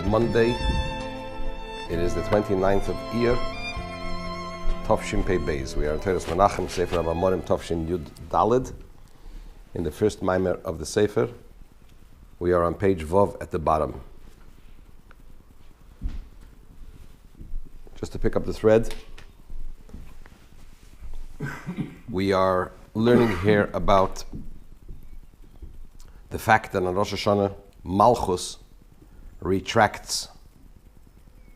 Monday. It is the 29th of Iyar, Tovshin Pei Beis. We are in Teres Menachem, Sefer Amamorim, Tovshin Yud Dalid. In the first Mamar of the Sefer, we are on page Vov at the bottom. Just to pick up the thread, we are learning here about the fact that on Rosh Hashanah, Malchus retracts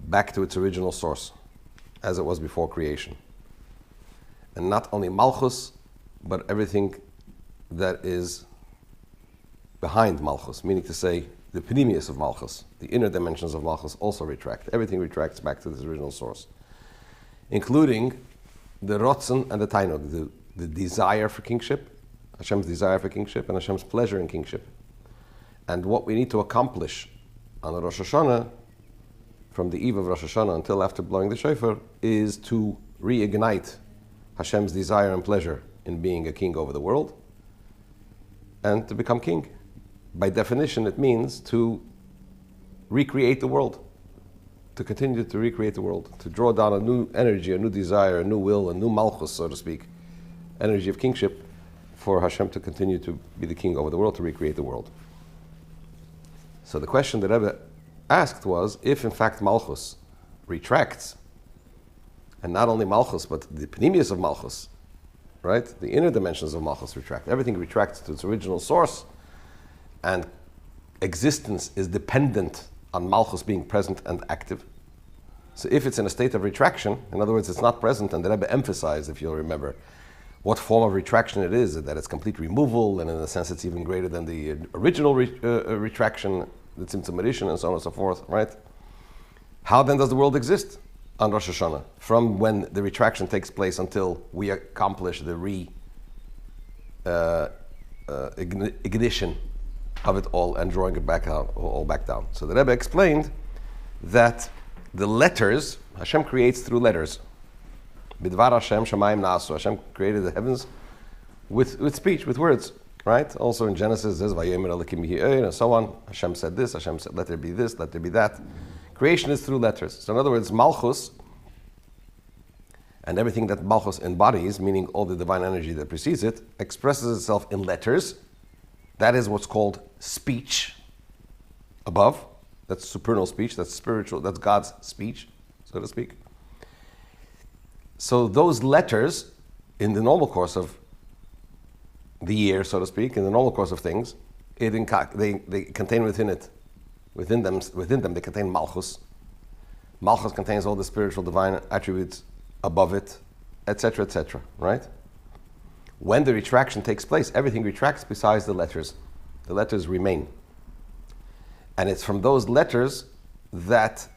back to its original source, as it was before creation. And not only Malchus, but everything that is behind Malchus, meaning to say the Pnimius of Malchus, the inner dimensions of Malchus also retract. Everything retracts back to its original source, including the Rotzen and the Tainug, the desire for kingship, Hashem's desire for kingship, and Hashem's pleasure in kingship. And what we need to accomplish on Rosh Hashanah, from the eve of Rosh Hashanah until after blowing the shofar, is to reignite Hashem's desire and pleasure in being a king over the world, and to become king. By definition, it means to recreate the world, to continue to recreate the world, to draw down a new energy, a new desire, a new will, a new malchus, so to speak, energy of kingship, for Hashem to continue to be the king over the world, to recreate the world. So the question that Rebbe asked was, if in fact Malchus retracts, and not only Malchus, but the Pnimius of Malchus, right? The inner dimensions of Malchus retract. Everything retracts to its original source, and existence is dependent on Malchus being present and active. So if it's in a state of retraction, in other words, it's not present, and the Rebbe emphasized, if you'll remember, what form of retraction it is, that it's complete removal, and in a sense it's even greater than the original retraction, the Tzimtzum Rishon, and so on and so forth, right? How then does the world exist on Rosh Hashanah, from when the retraction takes place until we accomplish the ignition of it all and drawing it back out, all back down? So the Rebbe explained that the letters, Hashem creates through letters. Bidvar Hashem Shamayim Nasu. Hashem created the heavens with speech, with words, right? Also in Genesis, it says Vayomer Elokim Yehi Oyer, and so on. Hashem said this, Hashem said, let there be this, let there be that. Creation is through letters. So in other words, Malchus, and everything that Malchus embodies, meaning all the divine energy that precedes it, expresses itself in letters. That is what's called speech above. That's supernal speech, that's spiritual, that's God's speech, so to speak. So those letters, in the normal course of the year, so to speak, in the normal course of things, they contain within them, they contain Malchus. Malchus contains all the spiritual divine attributes above it, etc., right? When the retraction takes place, everything retracts besides the letters. The letters remain. And it's from those letters that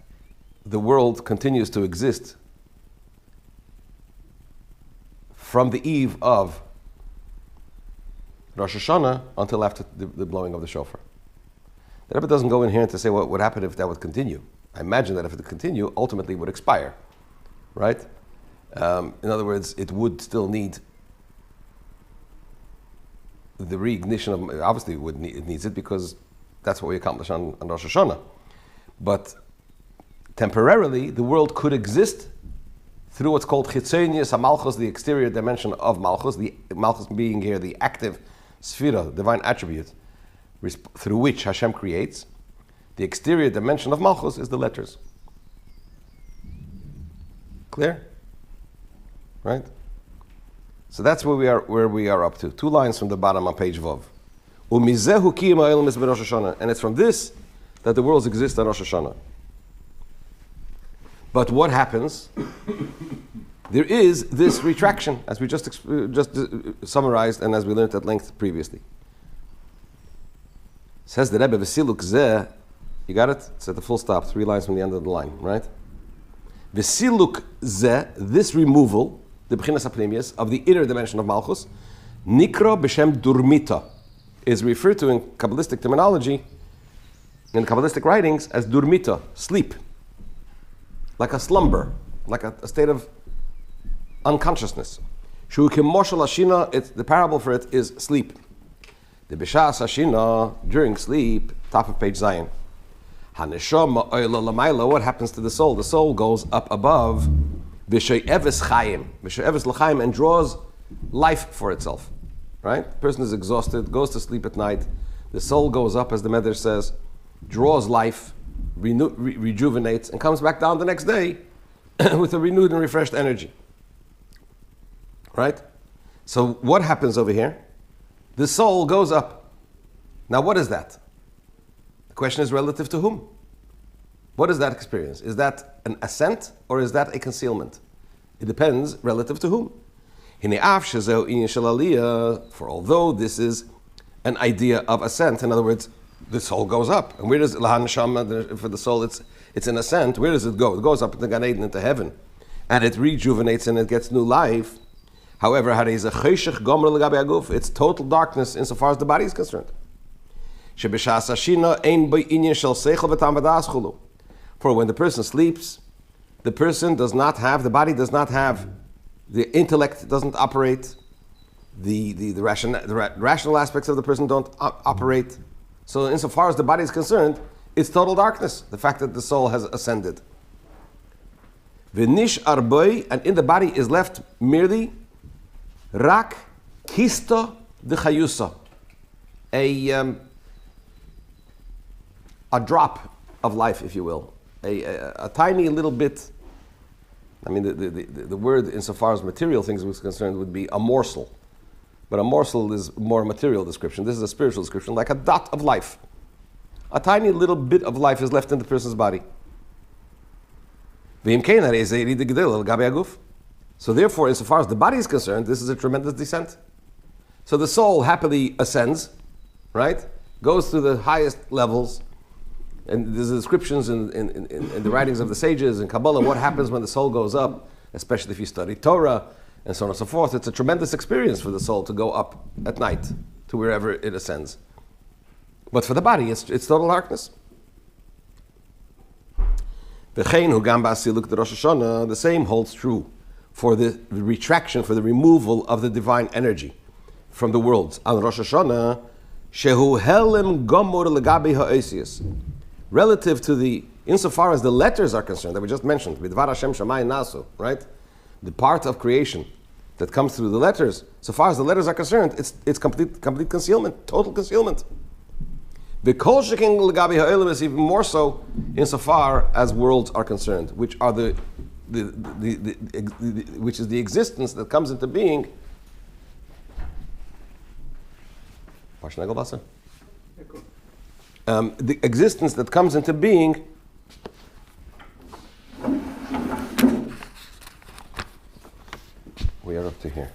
the world continues to exist from the eve of Rosh Hashanah until after the blowing of the shofar. The Rebbe doesn't go in here to say what would happen if that would continue. I imagine that if it would continue, ultimately it would expire, right? In other words, it would still need the reignition of, obviously it needs it because that's what we accomplish on Rosh Hashanah. But temporarily, the world could exist through what's called Chitzonius HaMalchus, the exterior dimension of Malchus, the Malchus being here the active Sphira, divine attribute, through which Hashem creates. The exterior dimension of Malchus is the letters. Clear? Right? So that's where we are up to. 2 lines from the bottom on page Vav. And it's from this that the worlds exist on Rosh Hashanah. But what happens? There is this retraction, as we just summarized and as we learned at length previously. Says the Rebbe, V'siluk zeh, you got it? It's at the full stop, 3 lines from the end of the line, right? V'siluk zeh, this removal, the B'chinas HaPnimius, of the inner dimension of Malchus, Nikra b'shem durmita, is referred to in Kabbalistic terminology, in Kabbalistic writings, as durmita, sleep. Like a slumber, like a state of unconsciousness. Shu kimoshel hashina, the parable for it is sleep. The b'shas hashina, during sleep, top of page Zion. Haneshama oila lamaila. What happens to the soul? The soul goes up above, v'she'eves chayim, v'she'eves l'chaim, and draws life for itself. Right? The person is exhausted, goes to sleep at night. The soul goes up, as the Medrash says, draws life, rejuvenates, and comes back down the next day with a renewed and refreshed energy. Right? So what happens over here? The soul goes up. Now what is that? The question is relative to whom? What is that experience? Is that an ascent or is that a concealment? It depends relative to whom. For although this is an idea of ascent, in other words, the soul goes up. And where does for the soul it's an ascent, where does it go? It goes up into Gan Eden, into heaven. And it rejuvenates and it gets new life. However, it's total darkness insofar as the body is concerned. For when the person sleeps, the body does not have, the intellect doesn't operate, the rational aspects of the person don't operate. So insofar as the body is concerned, it's total darkness, the fact that the soul has ascended. V'nish arboi, and in the body is left merely rak kisto de chayusa, a drop of life, if you will, a tiny little bit. I mean, the word, insofar as material things was concerned, would be a morsel. But a morsel is more a material description. This is a spiritual description, like a dot of life. A tiny little bit of life is left in the person's body. So therefore, insofar as the body is concerned, this is a tremendous descent. So the soul happily ascends, right? Goes to the highest levels. And there's descriptions in the writings of the sages and Kabbalah, what happens when the soul goes up, especially if you study Torah, and so on and so forth. It's a tremendous experience for the soul to go up at night to wherever it ascends. But for the body, it's total darkness. The same holds true for the retraction, for the removal of the divine energy from the worlds. On Rosh Hashanah, shehu helem gomor legabi ha'esius. Relative to insofar as the letters are concerned, that we just mentioned, Bidvar Hashem Shamayim Nasu, right? The part of creation that comes through the letters, so far as the letters are concerned, it's complete concealment, total concealment. The Kol Shekin Legabi Ha'olam is even more so insofar as worlds are concerned, which are which is the existence that comes into being. The existence that comes into being we are up to here.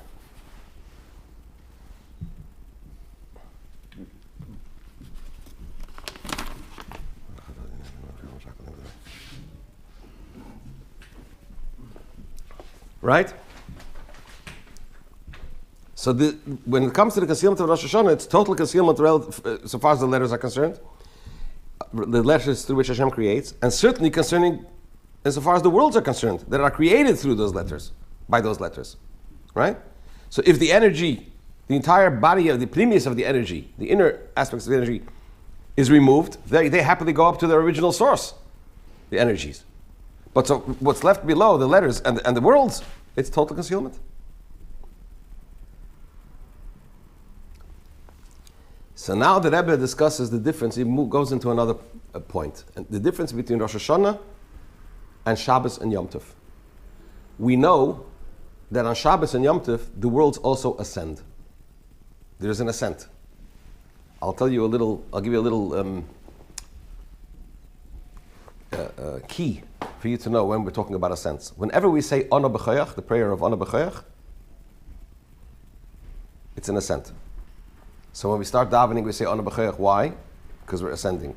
Right? So when it comes to the concealment of Rosh Hashanah, it's total concealment so far as the letters are concerned. The letters through which Hashem creates, and certainly concerning as far as the worlds are concerned, that are created through those letters, by those letters. Right? So if the energy, the entire body of the premise of the energy, the inner aspects of the energy, is removed, they happily go up to their original source, the energies. But so what's left below, the letters and the worlds, it's total concealment. So now the Rebbe discusses the difference, he goes into another point. And the difference between Rosh Hashanah and Shabbos and Yom Tov. We know that on Shabbos and Yom Tov, the worlds also ascend. There's an ascent. I'll give you a little key for you to know when we're talking about ascents. Whenever we say Ana B'Choyach, the prayer of Ana B'Choyach, it's an ascent. So when we start davening, we say Ana B'Choyach. Why? Because we're ascending.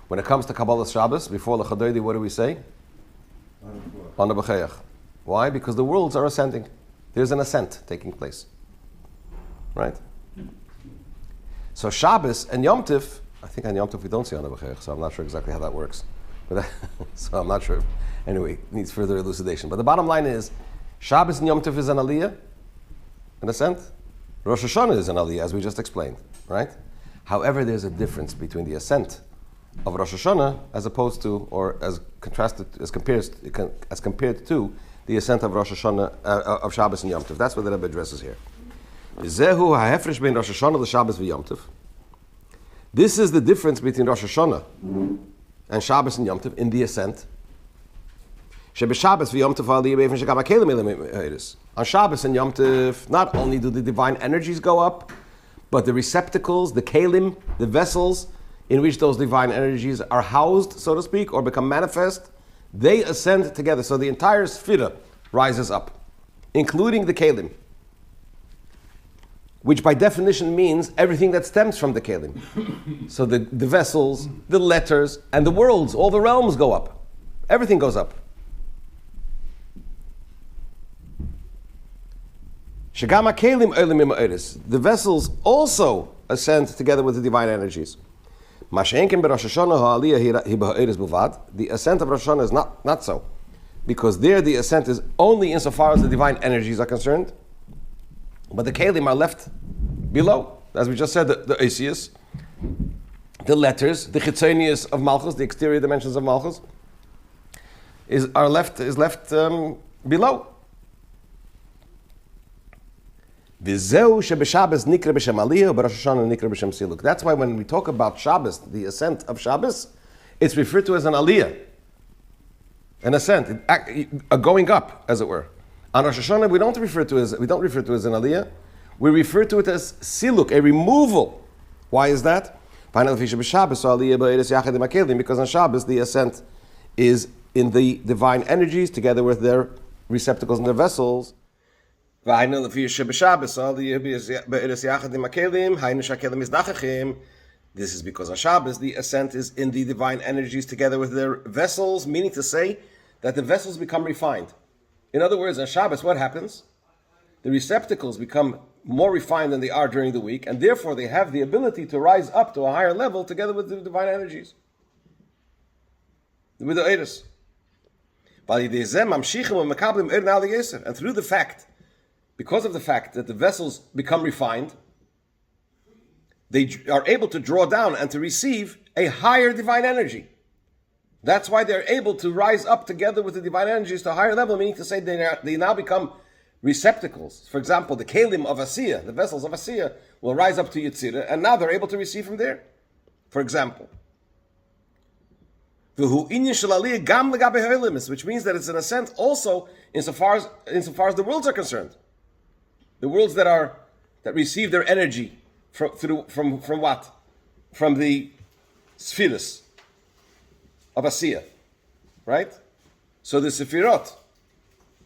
When it comes to Kabbalah Shabbos, before L'Chadoidi, what do we say? Ana B'Choyach. Why? Because the worlds are ascending. There's an ascent taking place. Right? So Shabbos and Yom Tov, I think on Yom Tov we don't say Ana B'Choyach, so I'm not sure exactly how that works. But so I'm not sure. Anyway, it needs further elucidation. But the bottom line is, Shabbos and Yom Tov is an aliyah, an ascent. Rosh Hashanah is an aliyah, as we just explained, right? However, there's a difference between the ascent of Rosh Hashanah as opposed to, or as contrasted, as compared to the ascent of Rosh Hashanah, of Shabbos and Yom Tov. That's what the Rebbe addresses here. Zehu ha'hefresh bein Rosh Hashanah l'Shabbos v'Yom Tov. This is the difference between Rosh Hashanah and Shabbos and Yom Tov in the ascent. Shabbos v'Yom Tov on Shabbos and Yom Tov, not only do the divine energies go up, but the receptacles, the kelim, the vessels in which those divine energies are housed, so to speak, or become manifest, they ascend together. So the entire sphira rises up, including the kelim, which by definition means everything that stems from the kelim. So the vessels, the letters, and the worlds, all the realms go up. Everything goes up. The vessels also ascend together with the divine energies. The ascent of Rosh Hashanah is not so, because there the ascent is only insofar as the divine energies are concerned, but the kelim are left below. As we just said, the Asius, the letters, the chitzonius of Malchus, the exterior dimensions of Malchus, is left below. That's why when we talk about Shabbos, the ascent of Shabbos, it's referred to as an aliyah, an ascent, a going up, as it were. On Rosh Hashanah, we don't refer to it as an aliyah. We refer to it as siluk, a removal. Why is that? Because on Shabbos, the ascent is in the divine energies together with their receptacles and their vessels. This is because on Shabbos the ascent is in the divine energies together with their vessels, meaning to say that the vessels become refined. In other words, on Shabbos what happens? The receptacles become more refined than they are during the week, and therefore they have the ability to rise up to a higher level together with the divine energies, with the Eidos. And through the fact, because of the fact that the vessels become refined, they are able to draw down and to receive a higher divine energy. That's why they're able to rise up together with the divine energies to a higher level, meaning to say they now become receptacles. For example, the kelim of Asiya, the vessels of Asiya, will rise up to Yetzirah, and now they're able to receive from there. For example. Which means that it's an ascent also insofar as the worlds are concerned. The worlds that receive their energy from what? From the spheres of Asiya, right? So the Sefirot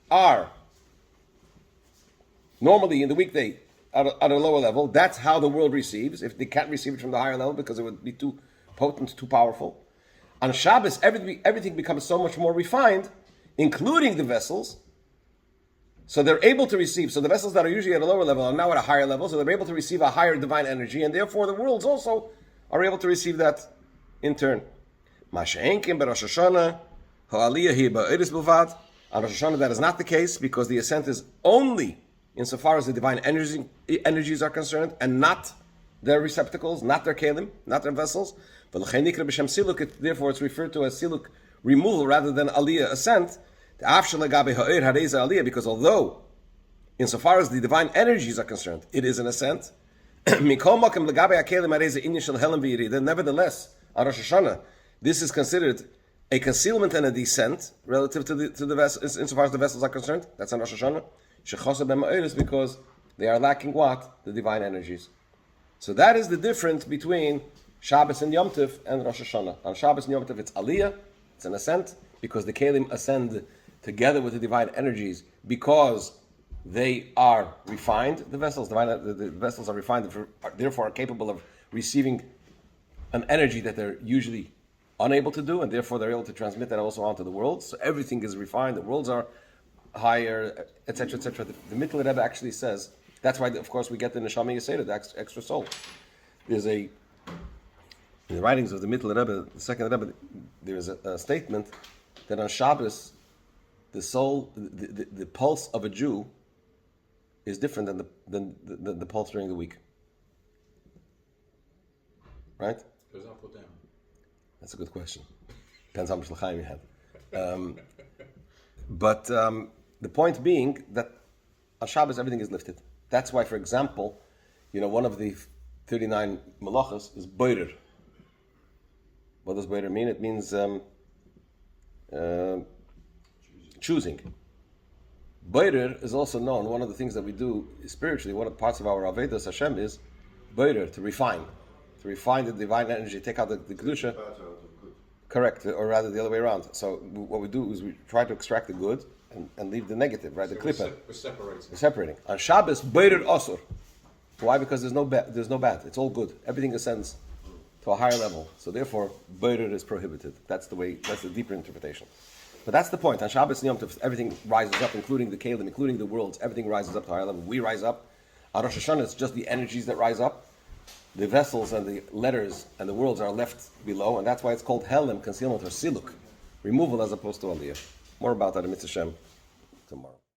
are normally in the weekday at a lower level. That's how the world receives. If they can't receive it from the higher level because it would be too potent, too powerful. On Shabbos, everything becomes so much more refined, including the vessels. So they're able to receive. So the vessels that are usually at a lower level are now at a higher level. So they're able to receive a higher divine energy, and therefore the worlds also are able to receive that in turn. On Rosh Hashanah, that is not the case, because the ascent is only insofar as the divine energies are concerned, and not their receptacles, not their kelim, not their vessels. Therefore, it's referred to as siluk, removal, rather than aliyah, ascent. Because although, insofar as the divine energies are concerned, it is an ascent, nevertheless, on Rosh Hashanah, this is considered a concealment and a descent relative to the vessels, insofar as the vessels are concerned. That's on Rosh Hashanah. Because they are lacking what? The divine energies. So that is the difference between Shabbos and Yom Tov and Rosh Hashanah. On Shabbos and Yom Tov, it's aliyah, it's an ascent, because the kelim ascend together with the divine energies, because they are refined. The vessels are refined, therefore are capable of receiving an energy that they're usually unable to do, and therefore they're able to transmit that also onto the world. So everything is refined, the worlds are higher, etc., etc. The Mittel Rebbe actually says, that's why, of course, we get the Neshama Yeseda, the extra soul. There's in the writings of the Mittel Rebbe, the second Rebbe, there is a statement that on Shabbos, the soul, the pulse of a Jew is different than the pulse during the week. Right? Goes up or down? That's a good question. Depends how much l'chaim you had. But the point being that on Shabbos everything is lifted. That's why, for example, one of the 39 malachas is boirer. What does boirer mean? It means choosing. Boirer is also known. One of the things that we do spiritually, one of the parts of our Avedas Hashem is boirer, to refine the divine energy, take out the kedusha. Correct, or rather the other way around. So what we do is we try to extract the good and leave the negative, right? So the klippa. We're separating. On Shabbos, boirer osur. Why? Because there's no bad. It's all good. Everything ascends to a higher level. So therefore, boirer is prohibited. That's the deeper interpretation. But that's the point. On Shabbos and Yom Tov, everything rises up, including the Kalim, including the worlds. Everything rises up to a higher level. We rise up. On Rosh Hashanah, it's just the energies that rise up. The vessels and the letters and the worlds are left below, and that's why it's called Helem, concealment, or Siluk, removal as opposed to Aliyah. More about that in Mitzvah Shem tomorrow.